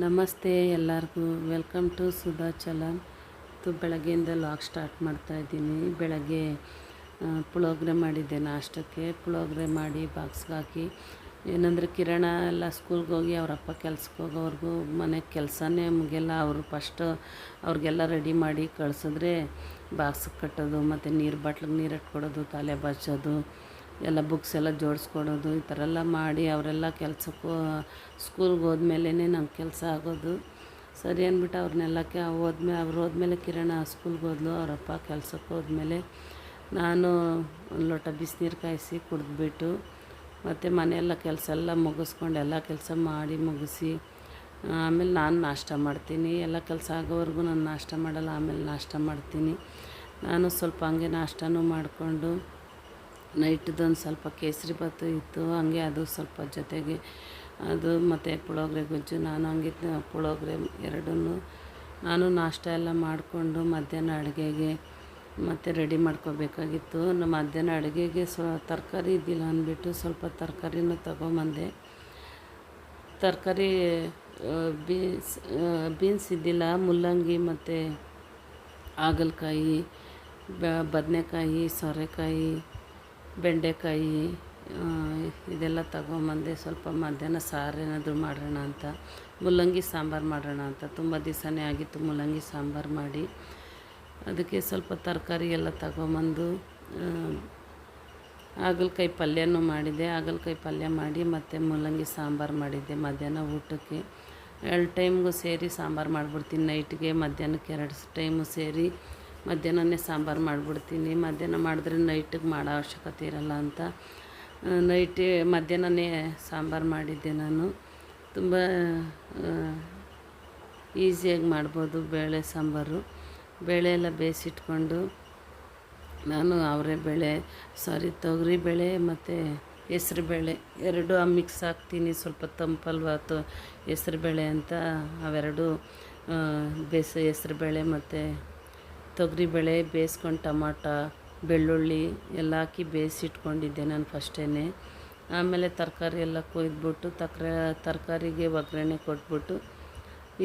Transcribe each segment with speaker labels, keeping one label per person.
Speaker 1: ನಮಸ್ತೆ ಎಲ್ಲರಿಗೂ, welcome to Sudha challan. ಬೆಳಗ್ಗೆಯಿಂದ ಲಾಗ್ ಸ್ಟಾರ್ಟ್ ಮಾಡ್ತಾಯಿದ್ದೀನಿ. ಬೆಳಗ್ಗೆ ಪುಳಿಯೋಗರೆ ಮಾಡಿದ್ದೆ ನಾಷ್ಟಕ್ಕೆ. ಪುಳಿಯೋಗರೆ ಮಾಡಿ ಬಾಕ್ಸ್ಗೆ ಹಾಕಿ, ಏನಂದರೆ ಕಿರಣ ಎಲ್ಲ ಸ್ಕೂಲ್ಗೆ ಹೋಗಿ ಅವರಪ್ಪ ಕೆಲ್ಸಕ್ಕೆ ಹೋಗೋವರೆಗೂ ಮನೆಗೆ ಕೆಲಸನೇ ಮುಗಿಯಲ್ಲ. ಅವರು ಫಸ್ಟು ಅವ್ರಿಗೆಲ್ಲ ರೆಡಿ ಮಾಡಿ ಕಳಿಸಿದ್ರೆ ಬಾಕ್ಸಿಗೆ ಕಟ್ಟೋದು, ಮತ್ತು ನೀರು ಬಾಟ್ಲಿಗೆ ನೀರು ಇಟ್ಕೊಡೋದು, ತಲೆ ಬಾಚೋದು, ಎಲ್ಲ ಬುಕ್ಸ್ ಎಲ್ಲ ಜೋಡಿಸ್ಕೊಡೋದು, ಈ ಥರ ಎಲ್ಲ ಮಾಡಿ ಅವರೆಲ್ಲ ಕೆಲಸಕ್ಕೂ ಸ್ಕೂಲ್ಗೆ ಹೋದ್ಮೇಲೆ ನಂಗೆ ಕೆಲಸ ಆಗೋದು. ಸರಿ ಅಂದ್ಬಿಟ್ಟು ಅವ್ರನ್ನೆಲ್ಲ ಅವ್ರು ಹೋದ್ಮೇಲೆ ಕಿರಣ ಸ್ಕೂಲ್ಗೆ ಹೋದ್ಲು. ಅವರಪ್ಪ ಕೆಲಸಕ್ಕೆ ಹೋದ್ಮೇಲೆ ನಾನು ಒಂದು ಲೋಟ ಬಿಸಿನೀರು ಕಾಯಿಸಿ ಕುಡಿದ್ಬಿಟ್ಟು, ಮತ್ತು ಮನೆಯೆಲ್ಲ ಕೆಲಸ ಎಲ್ಲ ಮುಗಿಸ್ಕೊಂಡು ಎಲ್ಲ ಕೆಲಸ ಮಾಡಿ ಮುಗಿಸಿ ಆಮೇಲೆ ನಾನು ನಾಷ್ಟ ಮಾಡ್ತೀನಿ. ಎಲ್ಲ ಕೆಲಸ ಆಗೋವರೆಗೂ ನಾನು ನಾಷ್ಟ ಮಾಡಲ್ಲ, ಆಮೇಲೆ ನಾಷ್ಟ ಮಾಡ್ತೀನಿ. ನಾನು ಸ್ವಲ್ಪ ಹಂಗೆ ನಾಷ್ಟನೂ ಮಾಡಿಕೊಂಡು ನೈಟ್ದೊಂದು ಸ್ವಲ್ಪ ಕೇಸರಿ ಭಾತು ಇತ್ತು, ಹಂಗೆ ಅದು ಸ್ವಲ್ಪ ಜೊತೆಗೆ ಅದು ಮತ್ತು ಪುಳಿಯೋಗರೆ ಗೊಜ್ಜು. ನಾನು ಹಂಗೆ ಪುಳಿಯೋಗರೆ ಎರಡನ್ನೂ ನಾನು ನಾಷ್ಟ ಎಲ್ಲ ಮಾಡಿಕೊಂಡು ಮಧ್ಯಾಹ್ನ ಅಡುಗೆಗೆ ಮತ್ತು ರೆಡಿ ಮಾಡ್ಕೋಬೇಕಾಗಿತ್ತು. ಮಧ್ಯಾಹ್ನ ಅಡುಗೆಗೆ ತರಕಾರಿ ಇದ್ದಿಲ್ಲ ಅಂದ್ಬಿಟ್ಟು ಸ್ವಲ್ಪ ತರಕಾರಿನೂ ತಗೊಂಬಂದೆ. ತರಕಾರಿ ಬೀನ್ಸ್ ಇದ್ದಿಲ್ಲ, ಮುಲ್ಲಂಗಿ ಮತ್ತು ಹಾಗಲಕಾಯಿ, ಬದನೆಕಾಯಿ, ಸೋರೆಕಾಯಿ, ಬೆಂಡೆಕಾಯಿ ಇದೆಲ್ಲ ತಗೊಂಬಂದೆ. ಸ್ವಲ್ಪ ಮಧ್ಯಾಹ್ನ ಸಾರು ಏನಾದರೂ ಮಾಡೋಣ ಅಂತ, ಮುಲ್ಲಂಗಿ ಸಾಂಬಾರು ಮಾಡೋಣ ಅಂತ. ತುಂಬ ದಿವಸನೇ ಆಗಿತ್ತು ಮುಲ್ಲಂಗಿ ಸಾಂಬಾರು ಮಾಡಿ. ಅದಕ್ಕೆ ಸ್ವಲ್ಪ ತರಕಾರಿ ಎಲ್ಲ ತಗೊಂಬಂದು ಹಾಗಲಕಾಯಿ ಪಲ್ಯನೂ ಮಾಡಿದೆ. ಹಾಗಲಕಾಯಿ ಪಲ್ಯ ಮಾಡಿ ಮತ್ತು ಮುಲ್ಲಂಗಿ ಸಾಂಬಾರು ಮಾಡಿದ್ದೆ ಮಧ್ಯಾಹ್ನ ಊಟಕ್ಕೆ. 2 ಟೈಮ್ಗೂ ಸೇರಿ ಸಾಂಬಾರು ಮಾಡಿಬಿಡ್ತೀನಿ. ನೈಟ್ಗೆ ಮಧ್ಯಾಹ್ನಕ್ಕೆ 2 ಟೈಮು ಸೇರಿ ಮಧ್ಯಾಹ್ನನೇ ಸಾಂಬಾರು ಮಾಡಿಬಿಡ್ತೀನಿ. ಮಧ್ಯಾಹ್ನ ಮಾಡಿದ್ರೆ ನೈಟಿಗೆ ಮಾಡೋ ಅವಶ್ಯಕತೆ ಇರಲ್ಲ ಅಂತ ಮಧ್ಯಾಹ್ನನೇ ಸಾಂಬಾರು ಮಾಡಿದ್ದೆ ನಾನು. ತುಂಬ ಈಸಿಯಾಗಿ ಮಾಡ್ಬೋದು ಬೇಳೆ ಸಾಂಬಾರು. ಬೇಳೆ ಎಲ್ಲ ಬೇಯಿಸಿಟ್ಕೊಂಡು ನಾನು ತೊಗರಿಬೇಳೆ ಮತ್ತು ಹೆಸ್ರುಬೇಳೆ ಎರಡೂ ಮಿಕ್ಸ್ ಹಾಕ್ತೀನಿ. ಸ್ವಲ್ಪ ತಂಪಲ್ವ ಹೆಸ್ರುಬೇಳೆ ಅಂತ ಅವೆರಡು ಹೆಸ್ರುಬೇಳೆ ಮತ್ತು ತೊಗರಿಬೇಳೆ ಬೇಯಿಸ್ಕೊಂಡು ಟೊಮಾಟೊ, ಬೆಳ್ಳುಳ್ಳಿ ಎಲ್ಲ ಹಾಕಿ ಬೇಯಿಸಿಟ್ಕೊಂಡಿದ್ದೆ ನಾನು ಫಸ್ಟೇ. ಆಮೇಲೆ ತರಕಾರಿ ಎಲ್ಲ ಕೊಯ್ದುಬಿಟ್ಟು ತರಕಾರಿಗೆ ಒಗ್ಗರಣೆ ಕೊಟ್ಬಿಟ್ಟು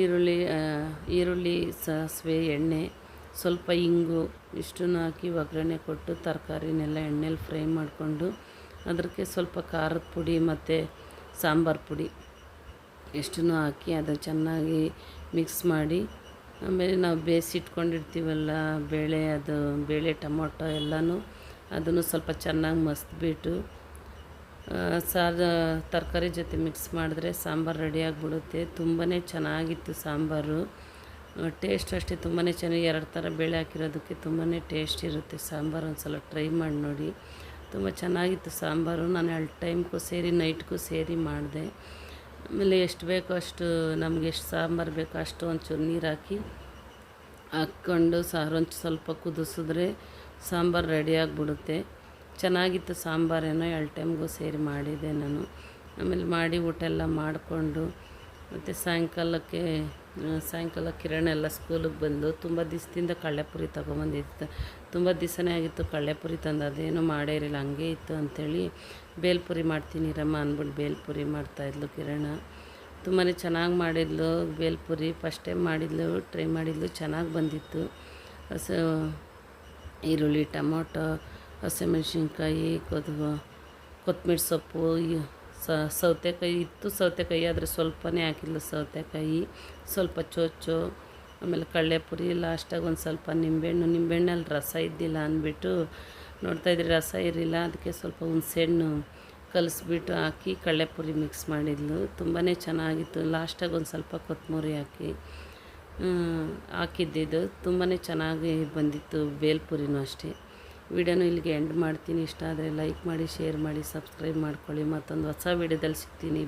Speaker 1: ಈರುಳ್ಳಿ, ಸಾಸಿವೆ, ಎಣ್ಣೆ, ಸ್ವಲ್ಪ ಇಂಗು ಇಷ್ಟನ್ನು ಹಾಕಿ ಒಗ್ಗರಣೆ ಕೊಟ್ಟು ತರಕಾರಿನೆಲ್ಲ ಎಣ್ಣೆಲಿ ಫ್ರೈ ಮಾಡಿಕೊಂಡು ಅದಕ್ಕೆ ಸ್ವಲ್ಪ ಖಾರದ ಪುಡಿ ಮತ್ತು ಸಾಂಬಾರು ಪುಡಿ ಇಷ್ಟನ್ನು ಹಾಕಿ ಅದು ಚೆನ್ನಾಗಿ ಮಿಕ್ಸ್ ಮಾಡಿ, ಆಮೇಲೆ ನಾವು ಬೇಯಿಸಿಟ್ಕೊಂಡಿರ್ತೀವಲ್ಲ ಬೇಳೆ ಟೊಮೊಟೊ ಎಲ್ಲನೂ ಅದನ್ನು ಸ್ವಲ್ಪ ಚೆನ್ನಾಗಿ ಮಸ್ತ್ಬಿಟ್ಟು ತರಕಾರಿ ಜೊತೆ ಮಿಕ್ಸ್ ಮಾಡಿದ್ರೆ ಸಾಂಬಾರು ರೆಡಿಯಾಗಿಬಿಡುತ್ತೆ. ತುಂಬಾ ಚೆನ್ನಾಗಿತ್ತು ಸಾಂಬಾರು. ಟೇಸ್ಟ್ ಅಷ್ಟೇ ತುಂಬಾ ಚೆನ್ನಾಗಿ 2 ಥರ ಬೇಳೆ ಹಾಕಿರೋದಕ್ಕೆ ತುಂಬಾ ಟೇಸ್ಟ್ ಇರುತ್ತೆ ಸಾಂಬಾರು. ಒಂದು ಸಲ ಟ್ರೈ ಮಾಡಿ ನೋಡಿ, ತುಂಬ ಚೆನ್ನಾಗಿತ್ತು ಸಾಂಬಾರು. ನಾನು 2 ಟೈಮ್ಗೂ ಸೇರಿ ನೈಟ್ಗೂ ಸೇರಿ ಮಾಡಿದೆ. ಆಮೇಲೆ ಎಷ್ಟು ಬೇಕೋ ಅಷ್ಟು ನಮಗೆ ಎಷ್ಟು ಸಾಂಬಾರು ಬೇಕೋ ಅಷ್ಟು ಒಂಚೂರು ನೀರು ಹಾಕ್ಕೊಂಡು ಸಾರೊಂದು ಸ್ವಲ್ಪ ಕುದಿಸಿದ್ರೆ ಸಾಂಬಾರು ರೆಡಿಯಾಗಿಬಿಡುತ್ತೆ. ಚೆನ್ನಾಗಿತ್ತು ಸಾಂಬಾರೇನೋ 2 ಟೈಮ್ಗೂ ಸೇರಿ ಮಾಡಿದೆ ನಾನು. ಆಮೇಲೆ ಮಾಡಿ ಊಟ ಎಲ್ಲ ಮಾಡಿಕೊಂಡು ಮತ್ತು ಸಾಯಂಕಾಲ ಕಿರಣ ಎಲ್ಲ ಸ್ಕೂಲಿಗೆ ಬಂದು ತುಂಬ ದಿವಸದಿಂದ ಕಳ್ಳೆಪುರಿ ತೊಗೊಂಬಂದಿತ್ತು. ತುಂಬ ದಿವಸನೇ ಆಗಿತ್ತು ಕಳ್ಳೆಪುರಿ ತಂದು, ಅದೇನೂ ಮಾಡೇ ಇರಲಿಲ್ಲ, ಹಂಗೆ ಇತ್ತು ಅಂಥೇಳಿ ಬೇಲ್ಪುರಿ ಮಾಡ್ತೀನಿ ರಮ್ಮ ಅಂದ್ಬಿಟ್ಟು ಬೇಲ್ಪುರಿ ಮಾಡ್ತಾಯಿದ್ಲು ಕಿರಣ. ತುಂಬಾ ಚೆನ್ನಾಗಿ ಮಾಡಿದ್ಲು ಬೇಲ್ಪುರಿ. ಫಸ್ಟ್ ಟೈಮ್ ಟ್ರೈ ಮಾಡಿದ್ಲು, ಚೆನ್ನಾಗಿ ಬಂದಿತ್ತು. ಈರುಳ್ಳಿ, ಟೊಮೊಟೊ, ಹಸಿಮೆಣ್ಸಿನ್ಕಾಯಿ, ಕೊತ್ತಂಬರಿ ಸೊಪ್ಪು, ಸೌತೆಕಾಯಿ ಇತ್ತು. ಸೌತೆಕಾಯಿ ಆದರೆ ಸ್ವಲ್ಪನೇ ಹಾಕಿದ್ಲು ಸೌತೆಕಾಯಿ, ಸ್ವಲ್ಪ ಚೋಚು, ಆಮೇಲೆ ಕಳ್ಳೆಪುರಿ. ಲಾಸ್ಟಾಗಿ ಒಂದು ಸ್ವಲ್ಪ ನಿಂಬೆಹಣ್ಣಲ್ಲಿ ರಸ ಇದ್ದಿಲ್ಲ ಅಂದ್ಬಿಟ್ಟು ನೋಡ್ತಾಯಿದ್ರಿ ರಸ ಇರಲಿಲ್ಲ, ಅದಕ್ಕೆ ಸ್ವಲ್ಪ ಹುಣಸೆಹಣ್ಣು ಕಲಿಸ್ಬಿಟ್ಟು ಹಾಕಿ ಕಳ್ಳೆಪುರಿ ಮಿಕ್ಸ್ ಮಾಡಿದ್ಲು. ತುಂಬಾ ಚೆನ್ನಾಗಿತ್ತು. ಲಾಸ್ಟಾಗಿ ಒಂದು ಸ್ವಲ್ಪ ಕೊತ್ತಂಬರಿ ಹಾಕಿದ್ದಿದ್ದು ತುಂಬಾ ಚೆನ್ನಾಗಿ ಬಂದಿತ್ತು ಬೇಲ್ಪುರಿನೂ ಅಷ್ಟೇ. ವಿಡಿಯೋನು ಇಲ್ಲಿಗೆ ಎಂಡ್ ಮಾಡ್ತೀನಿ. ಇಷ್ಟ ಆದರೆ ಲೈಕ್ ಮಾಡಿ, ಶೇರ್ ಮಾಡಿ, ಸಬ್ಸ್ಕ್ರೈಬ್ ಮಾಡ್ಕೊಳ್ಳಿ. ಮತ್ತೊಂದು ಹೊಸ ವಿಡಿಯೋದಲ್ಲಿ ಸಿಗ್ತೀನಿ.